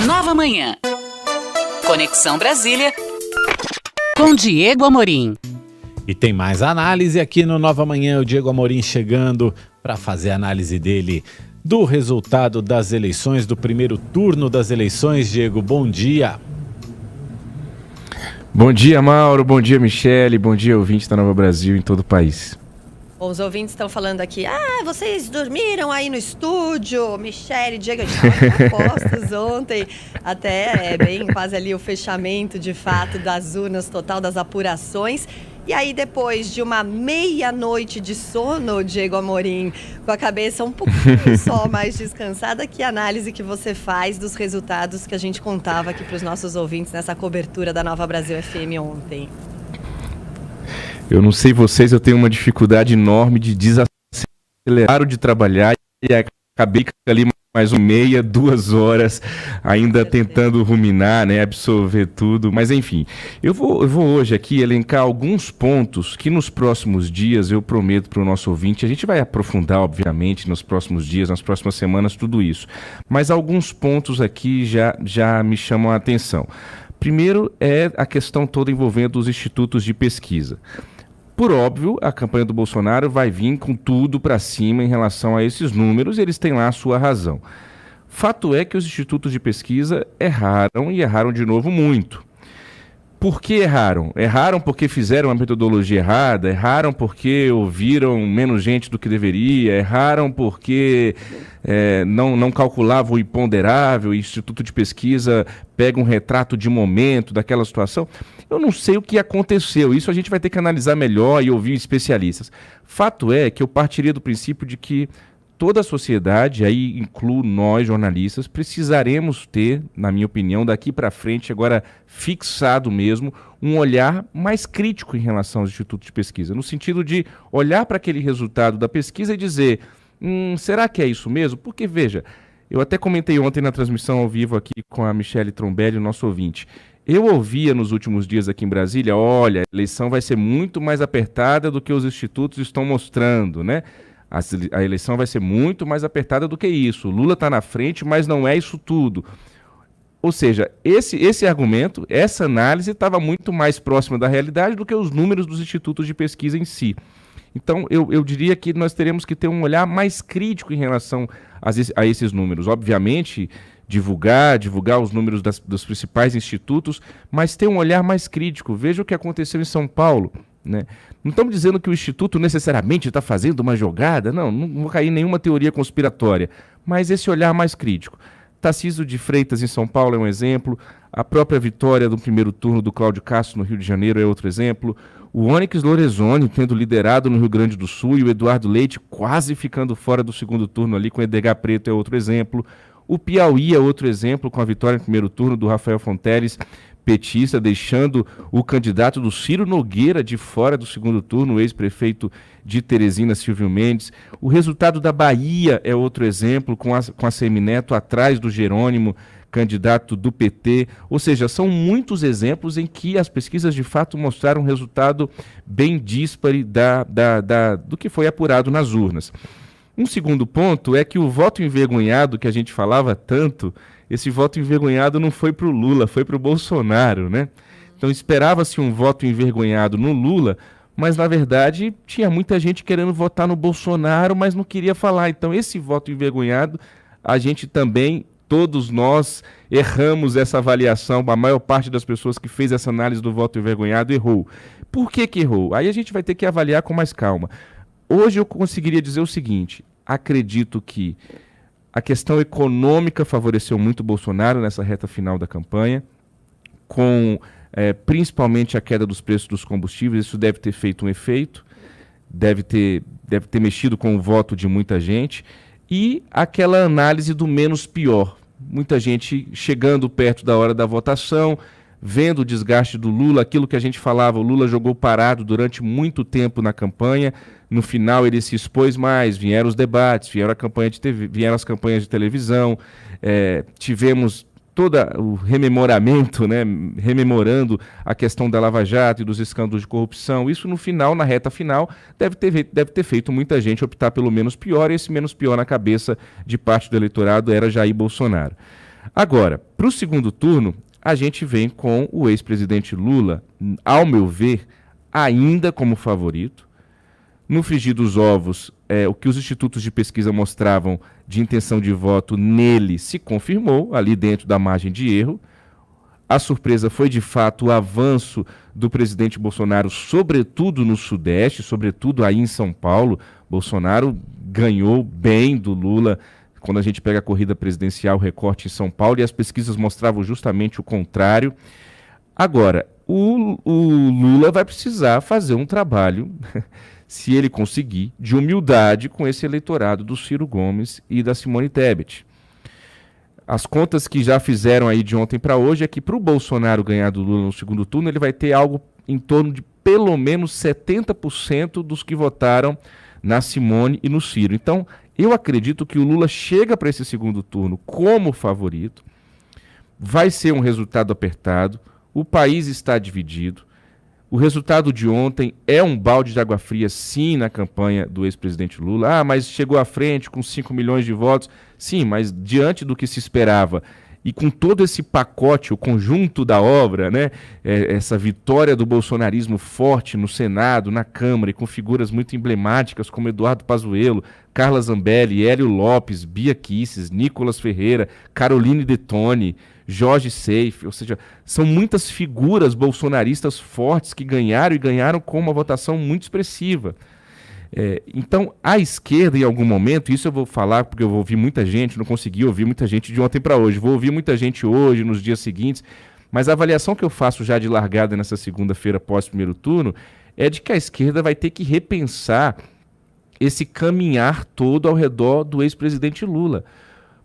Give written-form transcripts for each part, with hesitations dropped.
Nova Manhã. Conexão Brasília com Diego Amorim. E tem mais análise aqui no Nova Manhã. O Diego Amorim chegando para fazer a análise dele do resultado das eleições, do primeiro turno das eleições. Diego, bom dia. Bom dia, Mauro. Bom dia, Michele. Bom dia, ouvintes da Nova Brasil em todo o país. Bom, os ouvintes estão falando aqui, vocês dormiram aí no estúdio, Michele, Diego, a gente estava em apostas ontem, até bem quase ali o fechamento de fato das urnas, total das apurações. E aí, depois de uma meia-noite de sono, Diego Amorim, com a cabeça um pouquinho só mais descansada, que análise que você faz dos resultados que a gente contava aqui para os nossos ouvintes nessa cobertura da Nova Brasil FM ontem? Eu não sei vocês, eu tenho uma dificuldade enorme de desacelerar de trabalhar e acabei ali mais meia, 2 horas ainda tentando ruminar, né, absorver tudo. Mas enfim, eu vou hoje aqui elencar alguns pontos que nos próximos dias eu prometo para o nosso ouvinte. A gente vai aprofundar, obviamente, nos próximos dias, nas próximas semanas, tudo isso. Mas alguns pontos aqui já me chamam a atenção. Primeiro é a questão toda envolvendo os institutos de pesquisa. Por óbvio, a campanha do Bolsonaro vai vir com tudo para cima em relação a esses números, e eles têm lá a sua razão. Fato é que os institutos de pesquisa erraram, e erraram de novo muito. Por que erraram? Erraram porque fizeram uma metodologia errada, erraram porque ouviram menos gente do que deveria, erraram porque não calculavam o imponderável, o instituto de pesquisa pega um retrato de momento daquela situação. Eu não sei o que aconteceu, isso a gente vai ter que analisar melhor e ouvir especialistas. Fato é que eu partiria do princípio de que toda a sociedade, aí incluo nós jornalistas, precisaremos ter, na minha opinião, daqui para frente, agora fixado mesmo, um olhar mais crítico em relação aos institutos de pesquisa, no sentido de olhar para aquele resultado da pesquisa e dizer, será que é isso mesmo? Porque, veja, eu até comentei ontem na transmissão ao vivo aqui com a Michele Trombelli, o nosso ouvinte. Eu ouvia nos últimos dias aqui em Brasília, olha, a eleição vai ser muito mais apertada do que os institutos estão mostrando, né? A eleição vai ser muito mais apertada do que isso. O Lula está na frente, mas não é isso tudo. Ou seja, esse argumento, essa análise estava muito mais próxima da realidade do que os números dos institutos de pesquisa em si. Então, eu diria que nós teremos que ter um olhar mais crítico em relação a esses números. Obviamente, divulgar os números dos principais institutos, mas ter um olhar mais crítico. Veja o que aconteceu em São Paulo, né? Não estamos dizendo que o Instituto necessariamente está fazendo uma jogada, não vou cair em nenhuma teoria conspiratória, mas esse olhar mais crítico. Tarcísio de Freitas em São Paulo é um exemplo, a própria vitória do primeiro turno do Cláudio Castro no Rio de Janeiro é outro exemplo, o Onyx Lorenzoni tendo liderado no Rio Grande do Sul e o Eduardo Leite quase ficando fora do segundo turno ali com o Edgar Preto é outro exemplo, o Piauí é outro exemplo com a vitória no primeiro turno do Rafael Fonteles, petista, deixando o candidato do Ciro Nogueira de fora do segundo turno, o ex-prefeito de Teresina, Silvio Mendes. O resultado da Bahia é outro exemplo, com a Semineto atrás do Jerônimo, candidato do PT. Ou seja, são muitos exemplos em que as pesquisas de fato mostraram um resultado bem díspare do que foi apurado nas urnas. Um segundo ponto é que o voto envergonhado que a gente falava tanto, esse voto envergonhado não foi para o Lula, foi para o Bolsonaro, né? Então esperava-se um voto envergonhado no Lula, mas na verdade tinha muita gente querendo votar no Bolsonaro, mas não queria falar. Então esse voto envergonhado, a gente também, todos nós erramos essa avaliação, a maior parte das pessoas que fez essa análise do voto envergonhado errou. Por que errou? Aí a gente vai ter que avaliar com mais calma. Hoje eu conseguiria dizer o seguinte, acredito que a questão econômica favoreceu muito o Bolsonaro nessa reta final da campanha, com principalmente a queda dos preços dos combustíveis, isso deve ter feito um efeito, deve ter mexido com o voto de muita gente, e aquela análise do menos pior. Muita gente chegando perto da hora da votação, vendo o desgaste do Lula, aquilo que a gente falava, o Lula jogou parado durante muito tempo na campanha, no final ele se expôs mais, vieram os debates, vieram as campanhas de televisão, tivemos todo o rememoramento, né, rememorando a questão da Lava Jato e dos escândalos de corrupção. Isso no final, na reta final, deve ter feito muita gente optar pelo menos pior, e esse menos pior na cabeça de parte do eleitorado era Jair Bolsonaro. Agora, para o segundo turno, a gente vem com o ex-presidente Lula, ao meu ver, ainda como favorito. No frigir dos ovos, o que os institutos de pesquisa mostravam de intenção de voto nele se confirmou, ali dentro da margem de erro. A surpresa foi, de fato, o avanço do presidente Bolsonaro, sobretudo no Sudeste, sobretudo aí em São Paulo. Bolsonaro ganhou bem do Lula quando a gente pega a corrida presidencial, recorte em São Paulo, e as pesquisas mostravam justamente o contrário. Agora, o Lula vai precisar fazer um trabalho, se ele conseguir, de humildade com esse eleitorado do Ciro Gomes e da Simone Tebet. As contas que já fizeram aí de ontem para hoje é que para o Bolsonaro ganhar do Lula no segundo turno, ele vai ter algo em torno de pelo menos 70% dos que votaram na Simone e no Ciro. Então, eu acredito que o Lula chega para esse segundo turno como favorito, vai ser um resultado apertado, o país está dividido. O resultado de ontem é um balde de água fria, sim, na campanha do ex-presidente Lula. Ah, mas chegou à frente com 5 milhões de votos. Sim, mas diante do que se esperava e com todo esse pacote, o conjunto da obra, né, essa vitória do bolsonarismo forte no Senado, na Câmara, e com figuras muito emblemáticas como Eduardo Pazuello, Carla Zambelli, Hélio Lopes, Bia Kicis, Nicolas Ferreira, Caroline Detoni, Jorge Seife, ou seja, são muitas figuras bolsonaristas fortes que ganharam e ganharam com uma votação muito expressiva. Então, a esquerda, em algum momento, isso eu vou falar porque eu vou ouvir muita gente, não consegui ouvir muita gente de ontem para hoje, vou ouvir muita gente hoje, nos dias seguintes, mas a avaliação que eu faço já de largada nessa segunda-feira pós-primeiro turno é de que a esquerda vai ter que repensar esse caminhar todo ao redor do ex-presidente Lula,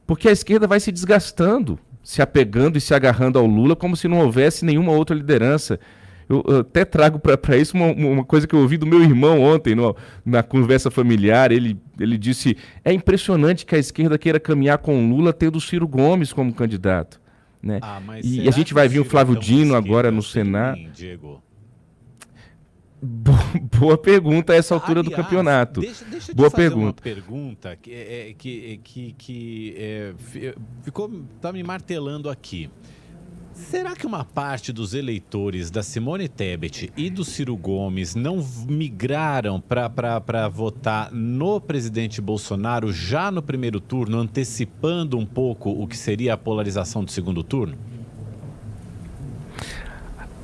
porque a esquerda vai se desgastando, se apegando e se agarrando ao Lula como se não houvesse nenhuma outra liderança. Eu até trago para isso uma coisa que eu ouvi do meu irmão ontem, na conversa familiar. Ele disse, é impressionante que a esquerda queira caminhar com o Lula tendo o Ciro Gomes como candidato. Né? E a gente vai ver o Flávio Dino agora no Senado. Diego? Boa pergunta a essa altura do campeonato. Deixa eu Boa te fazer pergunta. uma pergunta tá me martelando aqui. Será que uma parte dos eleitores da Simone Tebet e do Ciro Gomes não migraram para votar no presidente Bolsonaro já no primeiro turno, antecipando um pouco o que seria a polarização do segundo turno?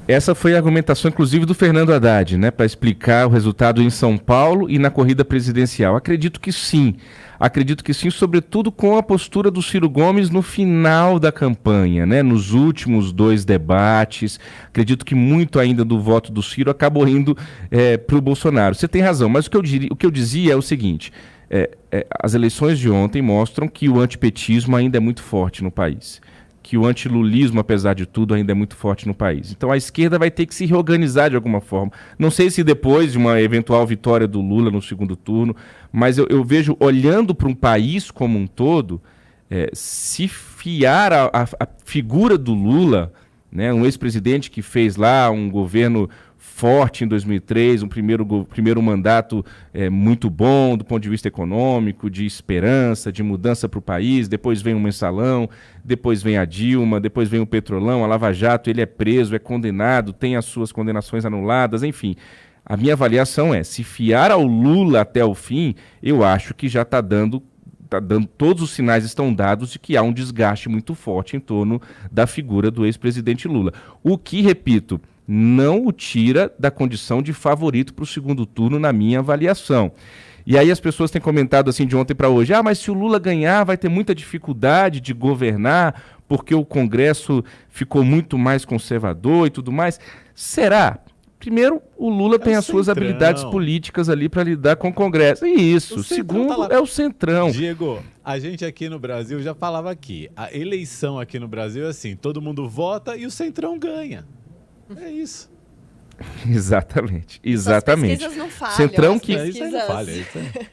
Essa foi a argumentação, inclusive, do Fernando Haddad, né, para explicar o resultado em São Paulo e na corrida presidencial. Acredito que sim, sobretudo com a postura do Ciro Gomes no final da campanha, né, nos últimos 2 debates. Acredito que muito ainda do voto do Ciro acabou indo para o Bolsonaro. Você tem razão, mas o que eu dizia é o seguinte, as eleições de ontem mostram que o antipetismo ainda é muito forte no país, que o antilulismo, apesar de tudo, ainda é muito forte no país. Então a esquerda vai ter que se reorganizar de alguma forma. Não sei se depois de uma eventual vitória do Lula no segundo turno, mas eu vejo, olhando para um país como um todo, se fiar a figura do Lula, né, um ex-presidente que fez lá um governo forte em 2003, um primeiro mandato muito bom do ponto de vista econômico, de esperança, de mudança para o país, depois vem o Mensalão, depois vem a Dilma, depois vem o Petrolão, a Lava Jato, ele é preso, é condenado, tem as suas condenações anuladas, enfim. A minha avaliação se fiar ao Lula até o fim, eu acho que já está dando, todos os sinais estão dados de que há um desgaste muito forte em torno da figura do ex-presidente Lula. O que, repito, não o tira da condição de favorito para o segundo turno, na minha avaliação. E aí as pessoas têm comentado assim de ontem para hoje, mas se o Lula ganhar vai ter muita dificuldade de governar, porque o Congresso ficou muito mais conservador e tudo mais. Será? Primeiro, o Lula tem as suas habilidades políticas ali para lidar com o Congresso. Isso. Segundo, é o Centrão. Diego, a gente aqui no Brasil já falava aqui, a eleição aqui no Brasil é assim, todo mundo vota e o Centrão ganha. É isso. Exatamente. As pesquisas não falham. Centrão as que... pesquisas... Isso aí não falha, isso aí.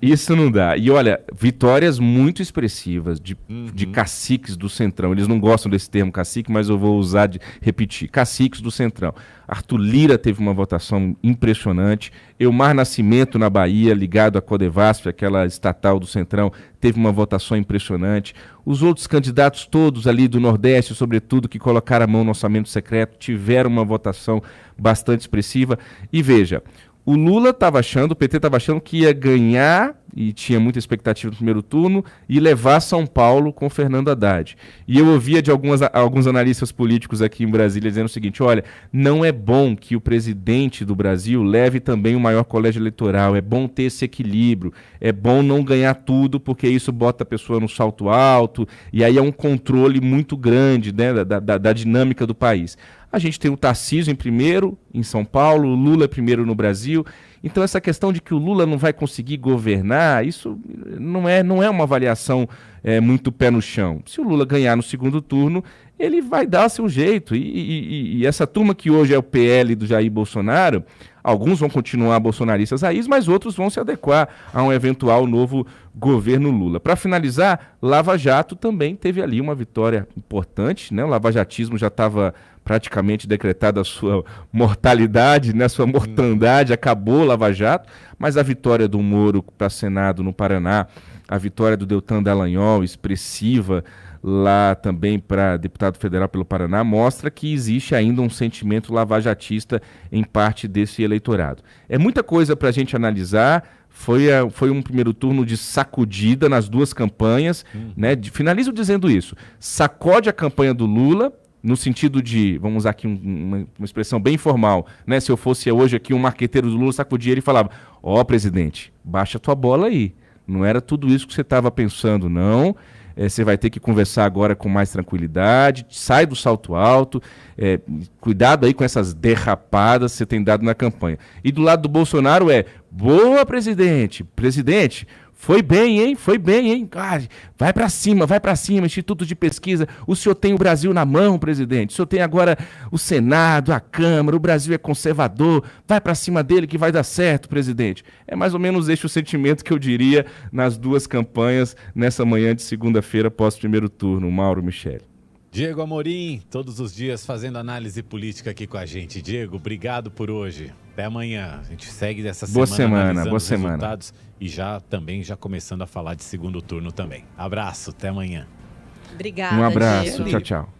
Isso não dá. E olha, vitórias muito expressivas de caciques do Centrão. Eles não gostam desse termo cacique, mas eu vou usar de repetir. Caciques do Centrão. Arthur Lira teve uma votação impressionante. Elmar Nascimento na Bahia, ligado à Codevasf, aquela estatal do Centrão, teve uma votação impressionante. Os outros candidatos todos ali do Nordeste, sobretudo, que colocaram a mão no orçamento secreto, tiveram uma votação bastante expressiva. E veja, o Lula estava achando, o PT estava achando que ia ganhar, e tinha muita expectativa no primeiro turno, e levar São Paulo com Fernando Haddad. E eu ouvia de alguns analistas políticos aqui em Brasília dizendo o seguinte: olha, não é bom que o presidente do Brasil leve também o maior colégio eleitoral, é bom ter esse equilíbrio, é bom não ganhar tudo, porque isso bota a pessoa no salto alto, e aí é um controle muito grande, né, da dinâmica do país. A gente tem o Tarcísio em primeiro, em São Paulo, o Lula primeiro no Brasil. Então essa questão de que o Lula não vai conseguir governar, isso não é uma avaliação muito pé no chão. Se o Lula ganhar no segundo turno, ele vai dar seu jeito. E essa turma que hoje é o PL do Jair Bolsonaro, alguns vão continuar bolsonaristas raiz, mas outros vão se adequar a um eventual novo governo Lula. Para finalizar, Lava Jato também teve ali uma vitória importante, né? O lavajatismo já estava praticamente decretada a sua mortalidade, né, sua mortandade, acabou Lava Jato, mas a vitória do Moro para Senado no Paraná, a vitória do Deltan Dallagnol, expressiva lá também para deputado federal pelo Paraná, mostra que existe ainda um sentimento lavajatista em parte desse eleitorado. É muita coisa para a gente analisar. Foi um primeiro turno de sacudida nas duas campanhas, né? Finalizo dizendo isso: sacode a campanha do Lula, no sentido de, vamos usar aqui uma expressão bem informal, né? Se eu fosse hoje aqui um marqueteiro do Lula, sacudia ele e falava: ó, presidente, baixa tua bola aí, não era tudo isso que você estava pensando, não. Você vai ter que conversar agora com mais tranquilidade, sai do salto alto, cuidado aí com essas derrapadas que você tem dado na campanha. E do lado do Bolsonaro boa, presidente, foi bem, hein? Ah, vai para cima, Instituto de Pesquisa. O senhor tem o Brasil na mão, presidente. O senhor tem agora o Senado, a Câmara, o Brasil é conservador. Vai para cima dele que vai dar certo, presidente. É mais ou menos este o sentimento que eu diria nas duas campanhas nessa manhã de segunda-feira pós primeiro turno, Mauro, Michele. Diego Amorim, todos os dias fazendo análise política aqui com a gente. Diego, obrigado por hoje. Até amanhã. A gente segue essa semana analisando os resultados e já começando a falar de segundo turno também. Abraço, até amanhã. Obrigada, um abraço, Diego. tchau.